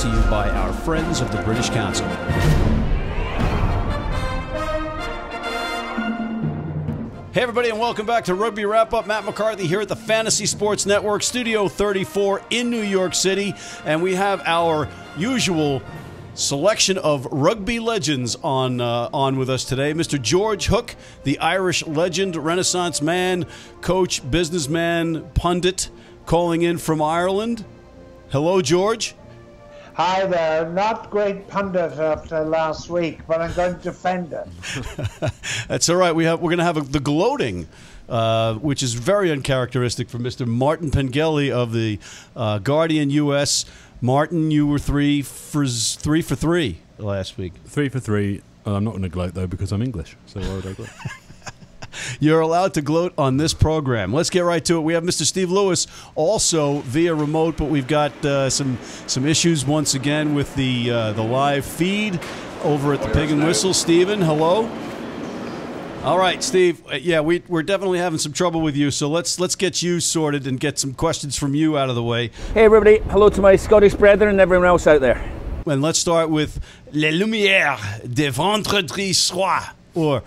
to you by our friends of the British Council. Hey everybody, and welcome back to Rugby Wrap-Up. Matt McCarthy here at the Fantasy Sports Network, Studio 34 in New York City. And we have our usual selection of rugby legends on with us today. Mr. George Hook, the Irish legend, Renaissance man, coach, businessman, pundit, calling in from Ireland. Hello, George. Hi there. Not great pundit after last week, but I'm going to defend it. That's all right. We're going to have the gloating, which is very uncharacteristic for Mr. Martin Pengelly of the Guardian US. Martin, you were 3 for 3 last week. 3 for 3. I'm not going to gloat, though, because I'm English. So why would I gloat? You're allowed to gloat on this program. Let's get right to it. We have Mr. Steve Lewis also via remote, but we've got some issues once again with the live feed over at the Pig and Whistle. Steven, hello. All right, Steve. Yeah, we're definitely having some trouble with you, so let's get you sorted and get some questions from you out of the way. Hey, everybody. Hello to my Scottish brethren and everyone else out there. And let's start with Les Lumières de Vendredi Soir, or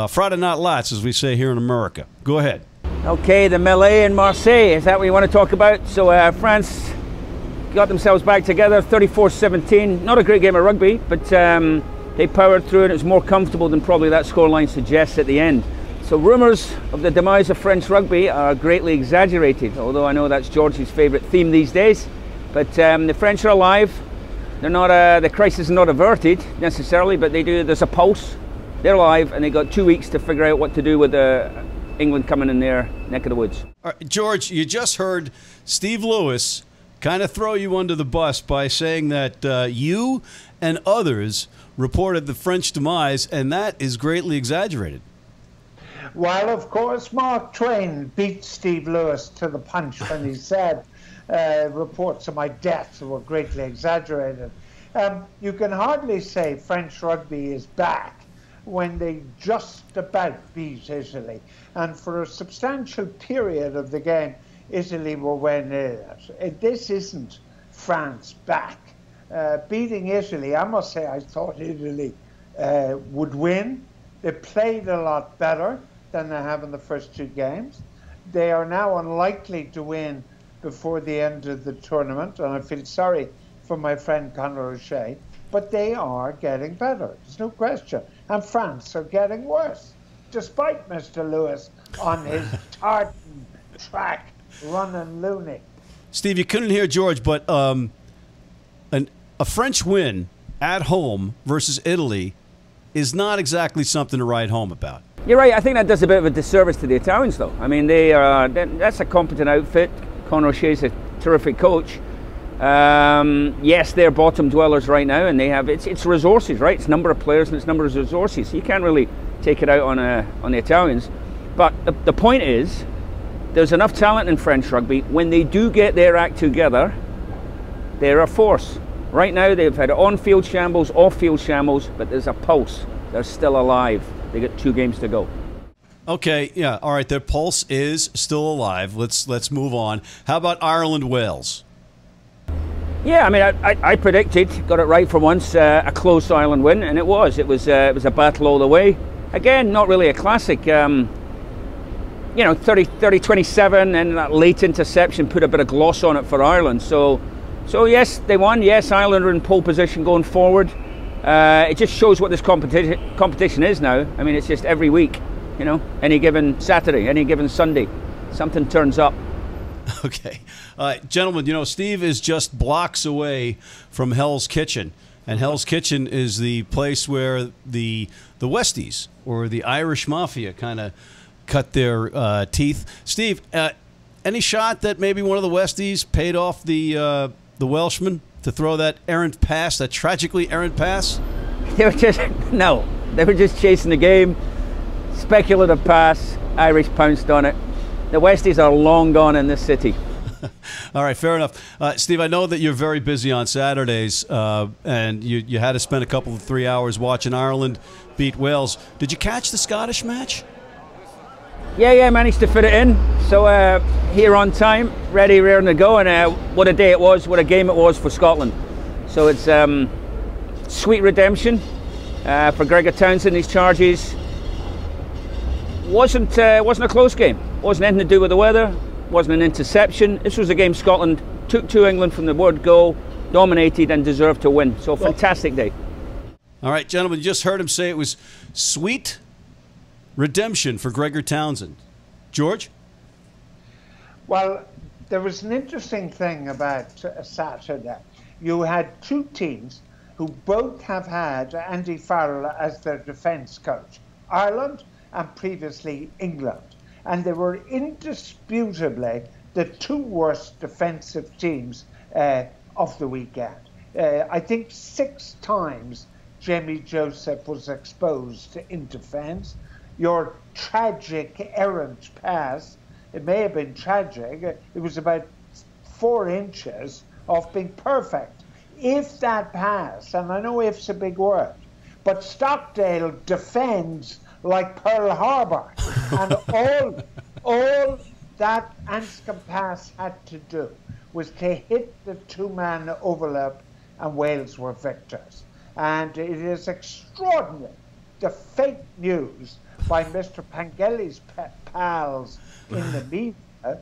Friday Night Lights, as we say here in America. Go ahead. Okay, the melee in Marseille. Is that what you want to talk about? So France got themselves back together, 34-17. Not a great game of rugby, but they powered through, and it was more comfortable than probably that scoreline suggests at the end. So rumours of the demise of French rugby are greatly exaggerated, although I know that's George's favourite theme these days. But the French are alive. They're not the crisis is not averted necessarily, but there's a pulse. They're alive, and they got 2 weeks to figure out what to do with England coming in their neck of the woods. George, you just heard Steve Lewis kind of throw you under the bus by saying that you and others reported the French demise, and that is greatly exaggerated. Well, of course, Mark Twain beat Steve Lewis to the punch when he said reports of my death were greatly exaggerated. You can hardly say French rugby is back when they just about beat Italy. And for a substantial period of the game, Italy were winning it. This isn't France back. Beating Italy, I must say I thought Italy would win. They played a lot better than they have in the first 2 games. They are now unlikely to win before the end of the tournament, and I feel sorry for my friend Conor O'Shea, but they are getting better. There's no question. And France are getting worse, despite Mr. Lewis on his tartan track running loony. Steve, you couldn't hear George, but a French win at home versus Italy is not exactly something to write home about. You're right. I think that does a bit of a disservice to the Italians, though. I mean, that's a competent outfit. Conor O'Shea's a terrific coach. Yes, they're bottom dwellers right now, and they have it's resources, right? It's number of players and it's number of resources. So you can't really take it out on the Italians. But the point is, there's enough talent in French rugby. When they do get their act together, they're a force. Right now, they've had on-field shambles, off-field shambles, but there's a pulse. They're still alive. They got 2 games to go. Okay, yeah, all right. Their pulse is still alive. Let's move on. How about Ireland-Wales? Yeah, I mean, I predicted, got it right for once, a close Ireland win, and it was. It was a battle all the way. Again, not really a classic. 30-27, and that late interception put a bit of gloss on it for Ireland. So yes, they won. Yes, Ireland are in pole position going forward. It just shows what this competition is now. I mean, it's just every week, any given Saturday, any given Sunday, something turns up. Okay. Gentlemen, Steve is just blocks away from Hell's Kitchen. And Hell's Kitchen is the place where the Westies, or the Irish Mafia, kind of cut their teeth. Steve, any shot that maybe one of the Westies paid off the Welshman to throw that errant pass, that tragically errant pass? They were just chasing the game. Speculative pass. Irish pounced on it. The Westies are long gone in this city. All right, fair enough. Steve, I know that you're very busy on Saturdays, and you had to spend a couple of 3 hours watching Ireland beat Wales. Did you catch the Scottish match? Yeah, managed to fit it in. So here on time, ready, raring to go, and what a day it was, what a game it was for Scotland. So it's sweet redemption for Gregor Townsend. His charges wasn't a close game. Wasn't anything to do with the weather. Wasn't an interception. This was a game Scotland took to England from the word go, dominated and deserved to win. So fantastic day. All right, gentlemen, you just heard him say it was sweet redemption for Gregor Townsend. George? Well, there was an interesting thing about Saturday. You had two teams who both have had Andy Farrell as their defence coach, Ireland and previously England. And they were indisputably the two worst defensive teams of the weekend. I think 6 times Jamie Joseph was exposed in defence. Your tragic errant pass, it may have been tragic, it was about 4 inches of being perfect. If that pass, and I know if's a big word, but Stockdale defends like Pearl Harbor. And all that Anscombe pass had to do was to hit the 2-man overlap, and Wales were victors. And it is extraordinary, the fake news by Mr. Pengelly's pals in the media,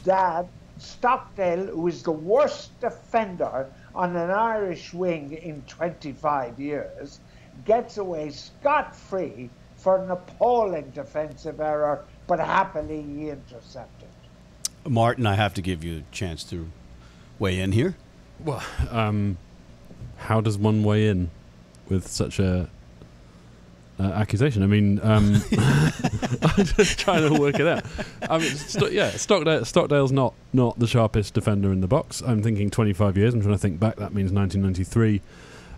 that Stockdale, who is the worst defender on an Irish wing in 25 years, gets away scot-free for an appalling defensive error, but happily he intercepted. Martin, I have to give you a chance to weigh in here. Well, how does one weigh in with such a accusation? I mean, I'm just trying to work it out. I mean, Stockdale's not the sharpest defender in the box. I'm thinking 25 years. I'm trying to think back. That means 1993.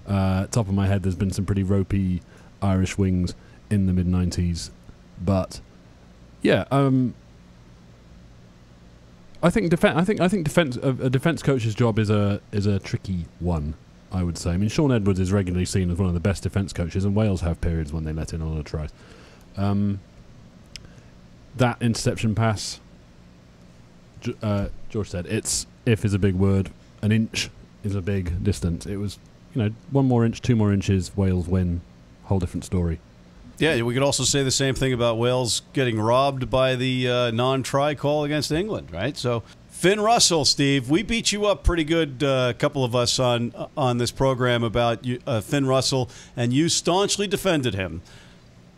Top of my head, there's been some pretty ropey Irish wings in the mid-90s, but yeah, I think defense. A defense coach's job is a tricky one, I would say. I mean, Sean Edwards is regularly seen as one of the best defence coaches, and Wales have periods when they let in a lot of tries. That interception pass, George said, if is a big word, an inch is a big distance. It was, 1 more inch, 2 more inches, Wales win, whole different story. Yeah, we could also say the same thing about Wales getting robbed by the non-try call against England, right? So Finn Russell, Steve, we beat you up pretty good, a couple of us on this program about Finn Russell, and you staunchly defended him.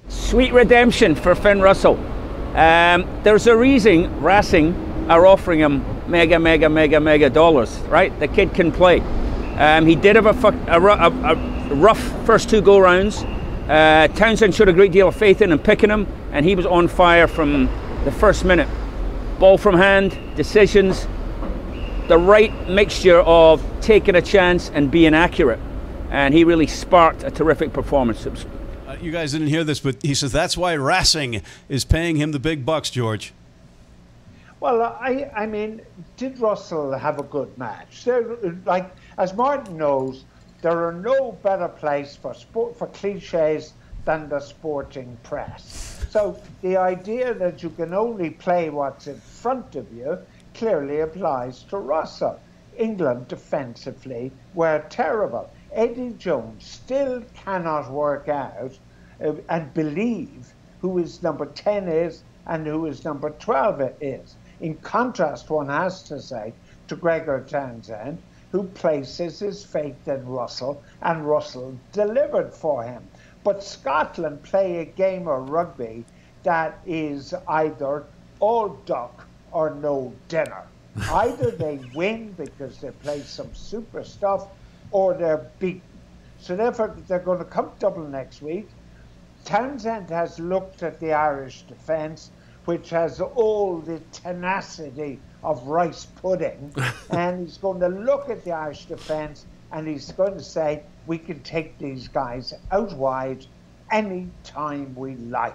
Sweet redemption for Finn Russell. There's a reason Racing are offering him mega dollars, right? The kid can play. He did have a rough first 2 go-rounds. Townsend showed a great deal of faith in him, picking him, and he was on fire from the first minute. Ball from hand, decisions, the right mixture of taking a chance and being accurate, and he really sparked a terrific performance. You guys didn't hear this, but he says that's why Racing is paying him the big bucks, George. Well, I mean, did Russell have a good match? Like, as Martin knows, there are no better place for cliches than the sporting press. So the idea that you can only play what's in front of you clearly applies to Russell. England defensively were terrible. Eddie Jones still cannot work out and believe who his number 10 is and who his number 12 is. In contrast, one has to say, to Gregor Townsend, who places his faith in Russell, and Russell delivered for him. But Scotland play a game of rugby that is either all duck or no dinner. Either they win because they play some super stuff, or they're beaten. So therefore, they're going to come double next week. Townsend has looked at the Irish defence, which has all the tenacity of rice pudding, and he's going to look at the Irish defence and he's going to say, we can take these guys out wide any time we like.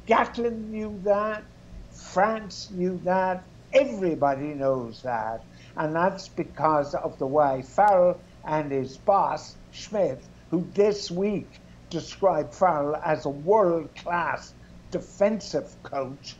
Gatlin knew that, France knew that, everybody knows that, and that's because of the way Farrell and his boss, Schmidt, who this week described Farrell as a world-class defensive coach,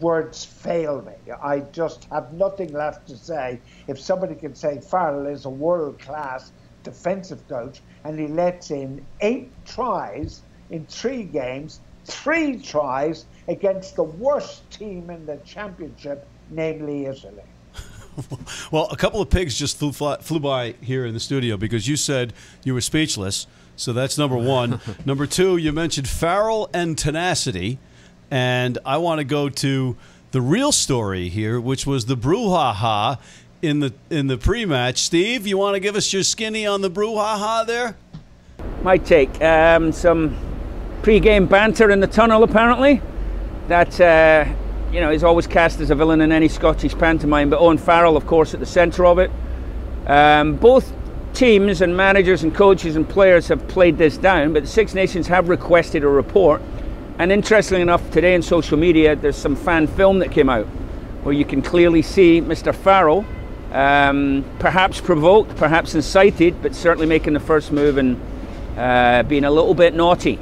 words fail me. I just have nothing left to say. If somebody can say Farrell is a world-class defensive coach and he lets in 8 tries in 3 games, 3 tries against the worst team in the championship, namely Italy. Well, a couple of pigs just flew by here in the studio because you said you were speechless. So that's number 1. Number 2, you mentioned Farrell and tenacity. And I want to go to the real story here, which was the brouhaha in the pre-match. Steve, you want to give us your skinny on the brouhaha there? My take. Some pre-game banter in the tunnel, apparently. That, is always cast as a villain in any Scottish pantomime. But Owen Farrell, of course, at the centre of it. Both teams and managers and coaches and players have played this down, but the Six Nations have requested a report. And interestingly enough, today on social media, there's some fan film that came out where you can clearly see Mr. Farrell, perhaps provoked, perhaps incited, but certainly making the first move and being a little bit naughty.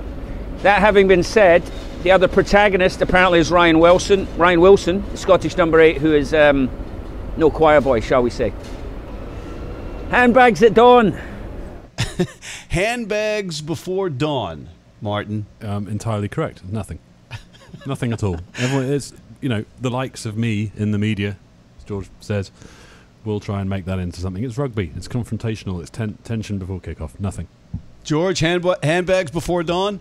That having been said, the other protagonist apparently is Ryan Wilson, the Scottish number 8, who is no choir boy, shall we say. Handbags at dawn. Handbags before dawn, Martin. Entirely correct. Nothing. Nothing at all. Everyone is, the likes of me in the media, as George says, will try and make that into something. It's rugby. It's confrontational. It's tension before kickoff. Nothing. George, handbags before dawn?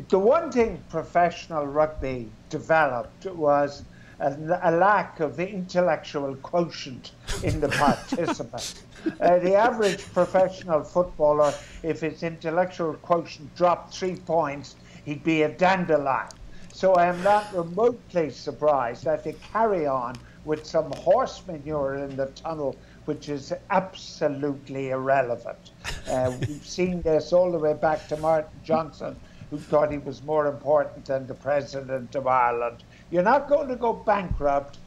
The one thing professional rugby developed was a lack of the intellectual quotient in the participant. The average professional footballer, if his intellectual quotient dropped 3 points, he'd be a dandelion. So I am not remotely surprised that they carry on with some horse manure in the tunnel, which is absolutely irrelevant. We've seen this all the way back to Martin Johnson, who thought he was more important than the President of Ireland. You're not going to go bankrupt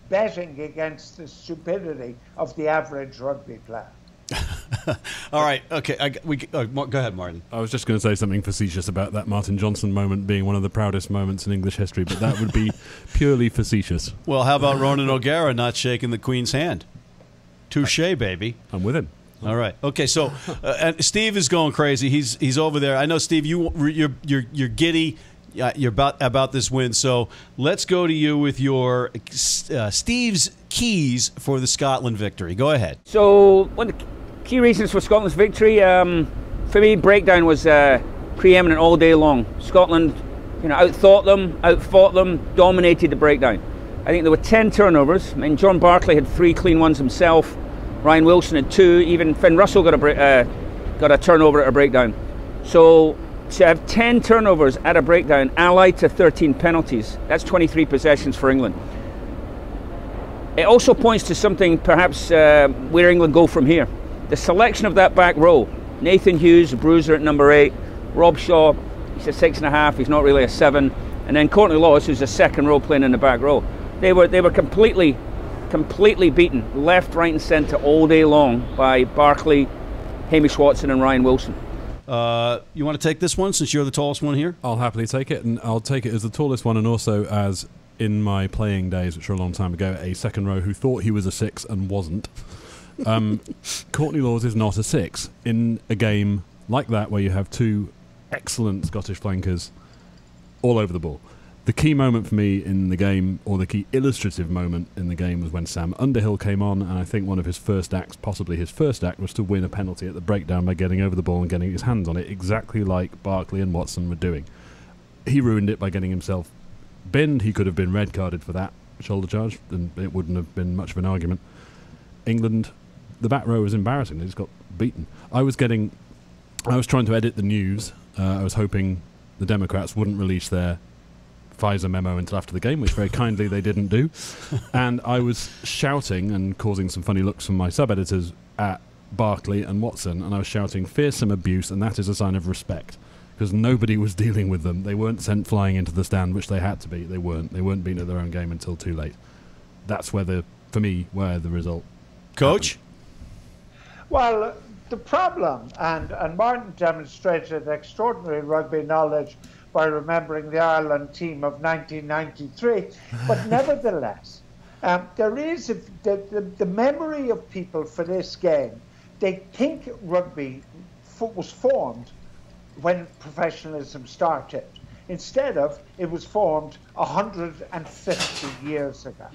betting against the stupidity of the average rugby player. All right, okay. Go ahead, Martin. I was just going to say something facetious about that Martin Johnson moment being one of the proudest moments in English history, but that would be purely facetious. Well, how about Ronan O'Gara not shaking the Queen's hand? Touche, baby. I'm with him. All right. Okay. So, and Steve is going crazy. He's over there. I know, Steve. You're giddy. You're about this win. So let's go to you with your Steve's keys for the Scotland victory. Go ahead. So one of the key reasons for Scotland's victory, for me, breakdown was preeminent all day long. Scotland, outthought them, outfought them, dominated the breakdown. I think there were 10 turnovers. I mean, John Barclay had 3 clean ones himself. Ryan Wilson had 2. Even Finn Russell got a turnover at a breakdown. So to have 10 turnovers at a breakdown, allied to 13 penalties, that's 23 possessions for England. It also points to something perhaps where England go from here. The selection of that back row. Nathan Hughes, a bruiser at number 8. Rob Shaw, he's a 6.5. He's not really a 7. And then Courtney Lawes, who's a second row playing in the back row. They were completely beaten, left, right and centre all day long by Barclay, Hamish Watson and Ryan Wilson. You want to take this one since you're the tallest one here? I'll happily take it, and I'll take it as the tallest one and also as, in my playing days, which were a long time ago, a second row who thought he was a 6 and wasn't. Courtney Lawes is not a 6 in a game like that where you have 2 excellent Scottish flankers all over the ball. The key moment for me in the game, or the key illustrative moment in the game, was when Sam Underhill came on, and I think one of his first acts, possibly his first act, was to win a penalty at the breakdown by getting over the ball and getting his hands on it, exactly like Barclay and Watson were doing. He ruined it by getting himself binned. He could have been red carded for that shoulder charge, and it wouldn't have been much of an argument. England, the back row was embarrassing. They just got beaten. I was trying to edit the news. I was hoping the Democrats wouldn't release their Pfizer memo until after the game, which very kindly they didn't do. And I was shouting and causing some funny looks from my sub-editors at Barclay and Watson, and I was shouting fearsome abuse, and that is a sign of respect, because nobody was dealing with them. They weren't sent flying into the stand, which they had to be. They weren't beaten at their own game until too late. That's where the result Coach? happened. Well, the problem, and Martin demonstrated extraordinary rugby knowledge by remembering the Ireland team of 1993. But nevertheless, there is the memory of people for this game. They think rugby was formed when professionalism started. Instead of, it was formed 150 years ago.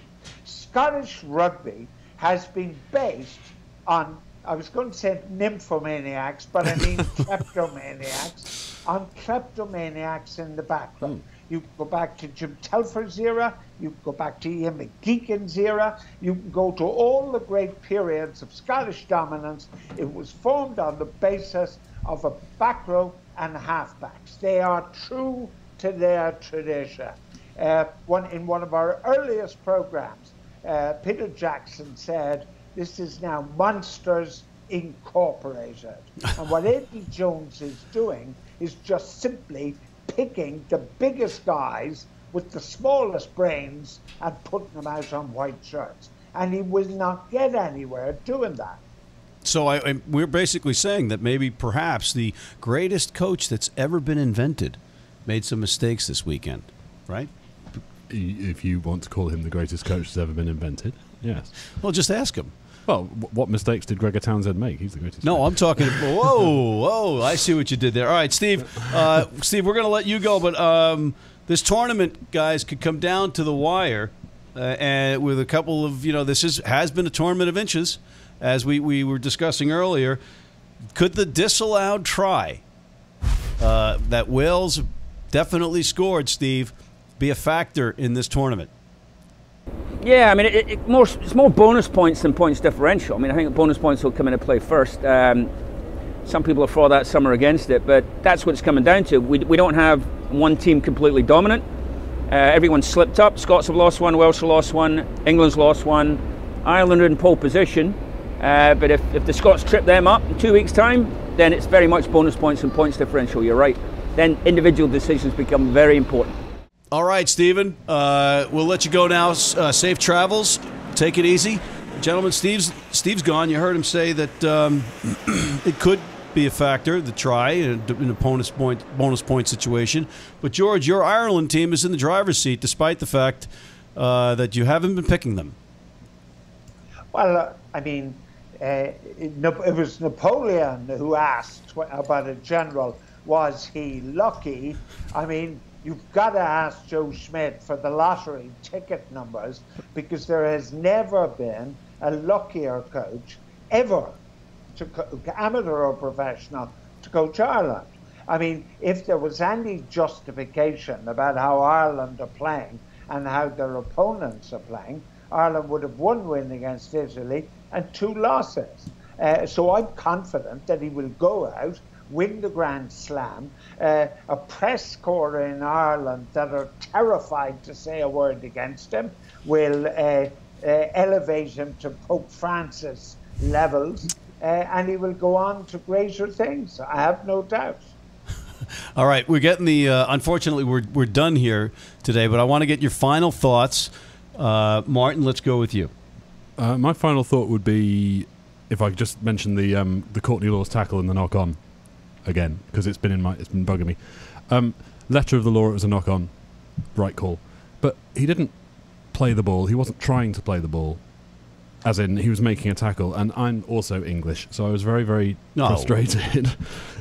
Scottish rugby has been based on, I was going to say nymphomaniacs, but I mean kleptomaniacs, on kleptomaniacs in the background. You can go back to Jim Telfer's era, you can go back to Ian McGeechan's era, you can go to all the great periods of Scottish dominance. It was formed on the basis of a back row and halfbacks. They are true to their tradition. In one of our earliest programs, Peter Jackson said, this is now Monsters Incorporated. And what Eddie Jones is doing is just simply picking the biggest guys with the smallest brains and putting them out on white shirts. And he will not get anywhere doing that. So we're basically saying that maybe perhaps the greatest coach that's ever been invented made some mistakes this weekend, right? If you want to call him the greatest coach that's ever been invented, yes. Well, just ask him. Well, what mistakes did Gregor Townsend make? He's the greatest. No, coach. I'm talking. Whoa! I see what you did there. All right, Steve. Steve, we're going to let you go, but this tournament, guys, could come down to the wire, and with a couple of this has been a tournament of inches, as we were discussing earlier. Could the disallowed try that Wales definitely scored, Steve, be a factor in this tournament? Yeah, I mean, it's more bonus points than points differential. I mean, I think bonus points will come into play first. Some people are for that, some are against it, but that's what it's coming down to. We don't have one team completely dominant. Everyone's slipped up. Scots have lost one, Welsh have lost one, England's lost one, Ireland are in pole position. But if the Scots trip them up in 2 weeks' time, then it's very much bonus points and points differential, you're right. Then individual decisions become very important. All right, Stephen, we'll let you go now. Safe travels. Take it easy. Gentlemen, Steve's gone. You heard him say that it could be a factor, the try, in a bonus point situation. But, George, your Ireland team is in the driver's seat despite the fact that you haven't been picking them. Well, I mean, it was Napoleon who asked about a general, was he lucky? I mean, you've got to ask Joe Schmidt for the lottery ticket numbers, because there has never been a luckier coach ever, amateur or professional, to coach Ireland. I mean, if there was any justification about how Ireland are playing and how their opponents are playing, Ireland would have one win against Italy and 2 losses. So I'm confident that he will go out, win the Grand Slam. A press corps in Ireland that are terrified to say a word against him will elevate him to Pope Francis levels, and he will go on to greater things. I have no doubt. All right, we're getting the. Unfortunately, we're done here today, but I want to get your final thoughts. Martin, let's go with you. My final thought would be, if I could just mention the Courtney Lawes tackle and the knock on again, because it's been bugging me. Letter of the law, it was a knock on, right call, but he didn't play the ball. He wasn't trying to play the ball, as in he was making a tackle. And I'm also English, so I was very, very frustrated,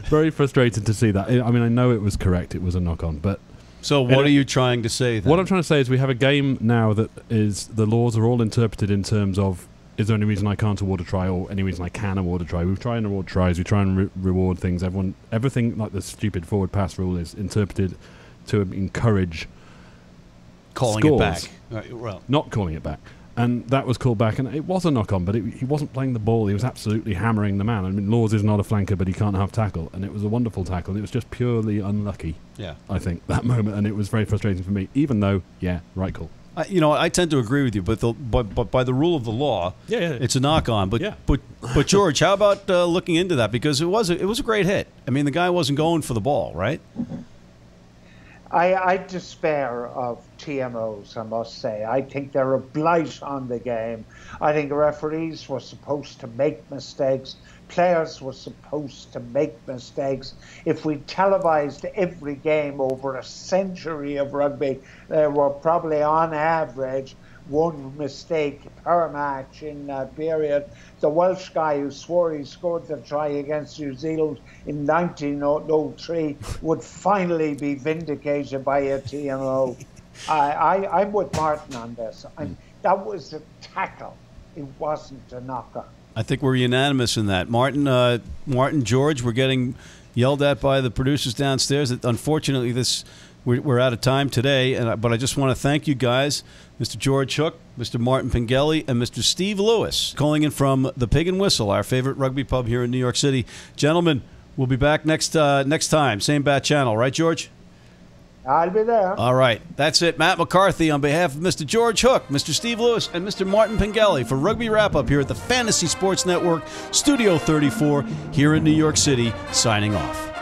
very frustrated to see that. I mean, I know it was correct; it was a knock on, but. So what are you trying to say then? What I'm trying to say is we have a game now that is, the laws are all interpreted in terms of, is there any reason I can't award a try, or any reason I can award a try? We try and award tries, we try and reward things. Everything like the stupid forward pass rule is interpreted to encourage calling scores, it back. Right, well, not calling it back. And that was called back, and it was a knock-on, but he wasn't playing the ball. He was absolutely hammering the man. I mean, Lawes is not a flanker, but he can't have tackle, and it was a wonderful tackle. It was just purely unlucky, I think, that moment, and it was very frustrating for me, even though, right call. I tend to agree with you, but by the rule of the law, it's a knock-on. But George, how about looking into that? Because it was a great hit. I mean, the guy wasn't going for the ball, right? I despair of TMOs, I must say. I think they're a blight on the game. I think referees were supposed to make mistakes. Players were supposed to make mistakes. If we televised every game over a century of rugby, there were probably on average one mistake per match in that period. The Welsh guy who swore he scored the try against New Zealand in 1903 would finally be vindicated by a TMO. I'm with Martin on this. That was a tackle. It wasn't a knocker. I think we're unanimous in that. Martin, George, we're getting yelled at by the producers downstairs. Unfortunately, we're out of time today, but I just want to thank you guys, Mr. George Hook, Mr. Martin Pengelly, and Mr. Steve Lewis, calling in from the Pig and Whistle, our favorite rugby pub here in New York City. Gentlemen, we'll be back next time, same bat channel, right, George? I'll be there. All right, that's it. Matt McCarthy on behalf of Mr. George Hook, Mr. Steve Lewis, and Mr. Martin Pengelly for Rugby Wrap-Up here at the Fantasy Sports Network, Studio 34, here in New York City, signing off.